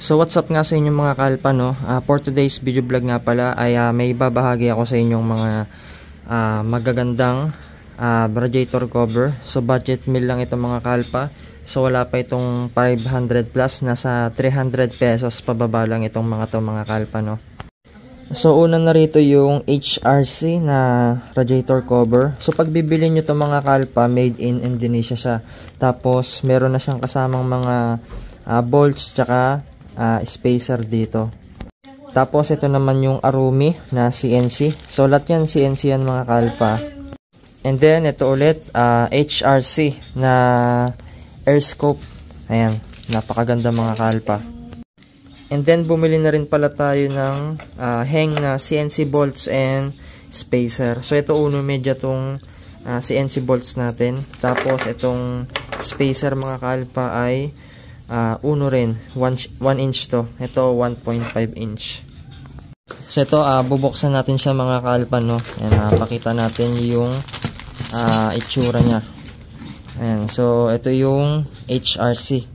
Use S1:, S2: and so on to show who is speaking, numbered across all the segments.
S1: So what's up nga sa inyong mga kalpa, no? For today's video vlog nga pala ay may babahagi ako sa inyong mga magagandang radiator cover. So budget meal lang itong mga kalpa. So wala pa itong 500 plus, nasa 300 pesos pababa lang itong mga kalpa, no? So una na rito yung HRC na radiator cover. So pag bibili nyo itong mga kalpa, made in Indonesia siya. Tapos meron na siyang kasamang mga bolts tsaka spacer dito. Tapos ito naman yung Arumi na CNC. So lahat yan CNC yan mga kalpa. And then ito ulit HRC na air scope. Ayan, napakaganda mga kalpa. And then bumili na rin pala tayo ng hang na CNC bolts and spacer. So ito uno medya tong CNC bolts natin. Tapos itong spacer mga kalpa ay uno rin, 1 inch to. Ito 1.5 inch. So ito bubuksan natin siya mga kalpa, no. Ayan, pakita natin yung itsura niya. Ayan, so ito yung HRC.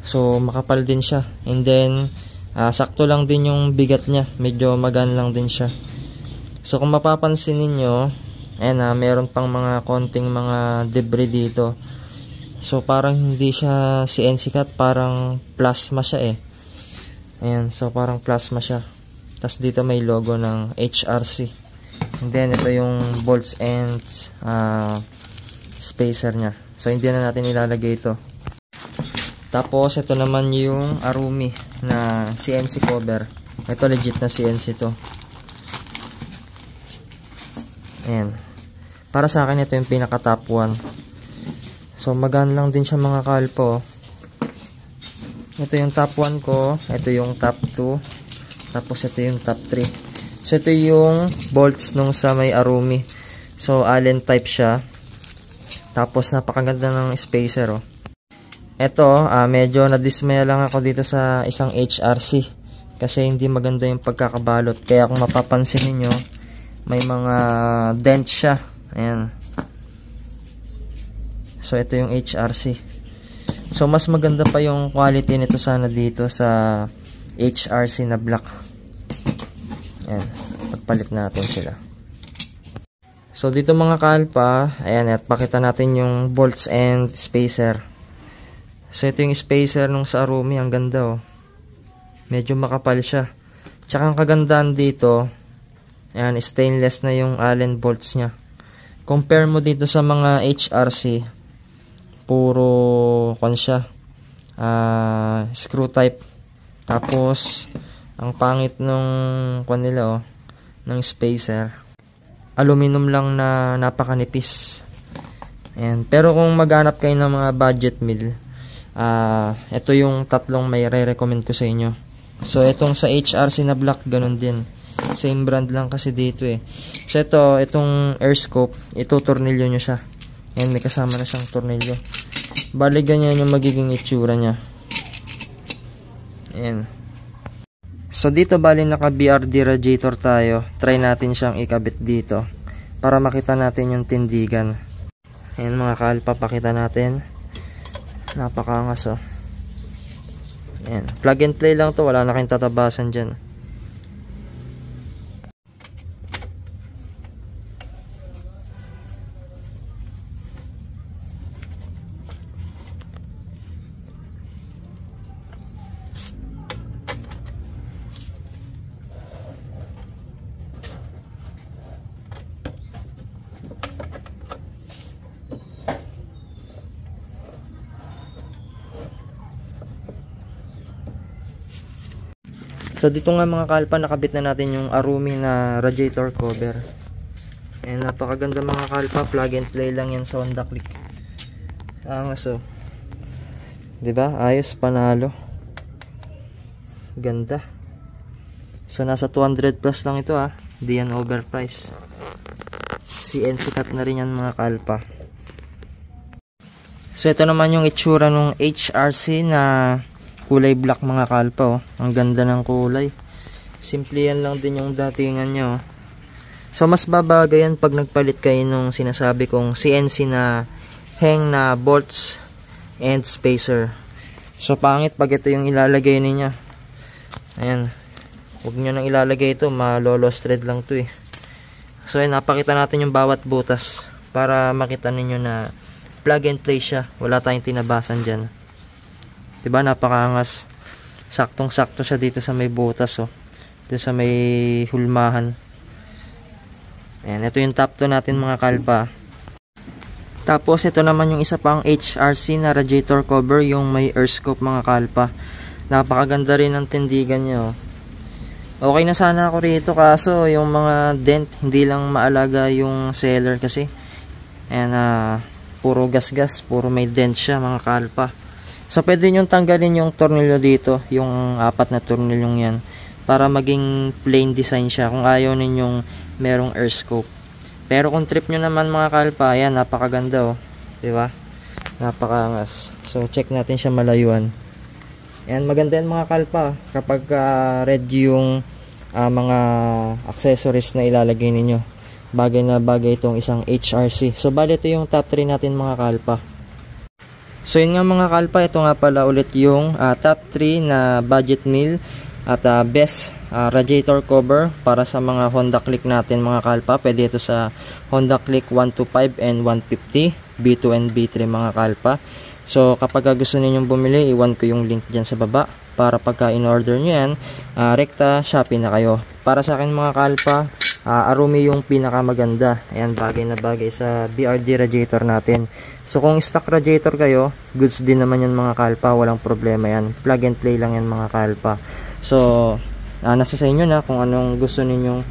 S1: So makapal din siya. And then sakto lang din yung bigat niya. Medyo magaan lang din siya. So kung mapapansin niyo, ayan, meron pang mga konting mga debris dito. So parang hindi siya CNC cut, parang plasma siya eh. Ayan, so parang plasma siya. Tapos dito may logo ng HRC. And then ito yung bolts and spacer niya. So hindi na natin ilalagay ito. Tapos ito naman yung Arumi na CNC cover. Ito legit na CNC to. Ayan. Para sa akin ito yung pinaka top 1. So magaan lang din siya mga kalpo. Ito yung top 1 ko, ito yung top 2, tapos ito yung top 3. So ito yung bolts nung sa may Arumi. So Allen type siya. Tapos napakaganda ng spacer, oh. Ito, medyo nadismaya lang ako dito sa isang HRC kasi hindi maganda yung pagkakabalot. Kaya kung mapapansin niyo, may mga dent siya. Ayan. So ito yung HRC. So mas maganda pa yung quality nito sana dito sa HRC na black. Ayan, pagpalit natin sila. So dito mga kalpa, ayan, at pakita natin yung bolts and spacer. So ito yung spacer nung sa Arumi, ang ganda, oh. Medyo makapal siya. Tsaka ang kagandaan dito, ayan, stainless na yung Allen bolts niya. Compare mo dito sa mga HRC, puro siya, screw type. Tapos ang pangit nung nila, oh, ng spacer, aluminum lang na napakanipis. And pero kung maghanap kayo ng mga budget meal, ito yung tatlong may re-recommend ko sa inyo. So itong sa HRC na black, ganun din, same brand lang kasi dito eh. So itong air scope, ito tornilyo nyo siya. Ayan, may kasama na siyang tornilyo. Bali ganyan yung magiging itsura niya. Ayan. So dito bali naka BRD radiator tayo. Try natin siyang ikabit dito para makita natin yung tindigan. Ayan mga kalpa, pakita natin. Napakangas, oh. Ayan. Plug and play lang to, wala na kayong tatabasan dyan. So dito nga mga kalpa, nakabit na natin yung Arumi na radiator cover. And napakaganda mga kalpa, plug and play lang yan sa Honda Click. Angas, oh. 'Di ba? Ayos, panalo. Ganda. So nasa 200 plus lang ito, ah. Di yan overpriced. CNC cut na rin yan mga kalpa. So ito naman yung itsura ng HRC na kulay black mga kalpa, oh. Ang ganda ng kulay. Simple yan lang din yung datingan niya, oh. So mas babagay yan pag nagpalit kayo nung sinasabi kong CNC na hang na bolts and spacer. So pangit pag ito yung ilalagay niya. Ayan. Huwag nyo nang ilalagay ito, malolost thread lang to eh. So ayan, napakita natin yung bawat butas para makita ninyo na plug and play siya. Wala tayong tinabasan dyan. Diba, napakaangas. Saktong sakto siya dito sa may butas oh. Dito sa may hulmahan. Ayan, ito yung top 2 natin mga kalpa. Tapos ito naman yung isa pang HRC na radiator cover, yung may air scope mga kalpa. Napakaganda rin ng tindigan niya oh. Okay na sana ako rito, kaso yung mga dent hindi lang maalaga yung seller kasi. Ayan, puro gas-gas, puro may dent siya mga kalpa. So pwede nyo tanggalin yung tornilyo dito, yung 4 na tornilyong yan, para maging plain design siya kung ayaw ninyong merong air scope. Pero kung trip nyo naman mga kalpa, ayan, napakaganda oh, diba? Napakaangas. So check natin siya malayuan. Ayan, maganda yan mga kalpa kapag red yung mga accessories na ilalagay ninyo. Bagay na bagay itong isang HRC. So bali ito yung top 3 natin mga kalpa. So yun nga mga kalpa, ito nga pala ulit yung top 3 na budget meal at best radiator cover para sa mga Honda Click natin mga kalpa. Pwede ito sa Honda Click 125 and 150, B2 and B3 mga kalpa. So kapag gusto ninyong bumili, iwan ko yung link dyan sa baba para pagka in-order nyo yan, rekta Shopee na kayo. Para sa akin mga kalpa, Arumi yung pinakamaganda. Ayan, bagay na bagay sa BRD radiator natin. So kung stock radiator kayo, goods din naman yan mga kalpa, walang problema yan. Plug and play lang yan mga kalpa. So nasa sa inyo na kung anong gusto ninyong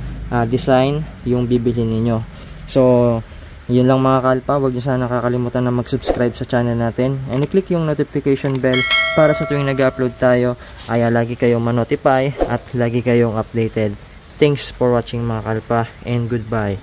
S1: design yung bibili ninyo. So yun lang mga kalpa, huwag nyo sana nakakalimutan na mag-subscribe sa channel natin and i-click yung notification bell para sa tuwing nag-upload tayo ay lagi kayong ma-notify at lagi kayong updated. Thanks for watching mga kalpa and goodbye.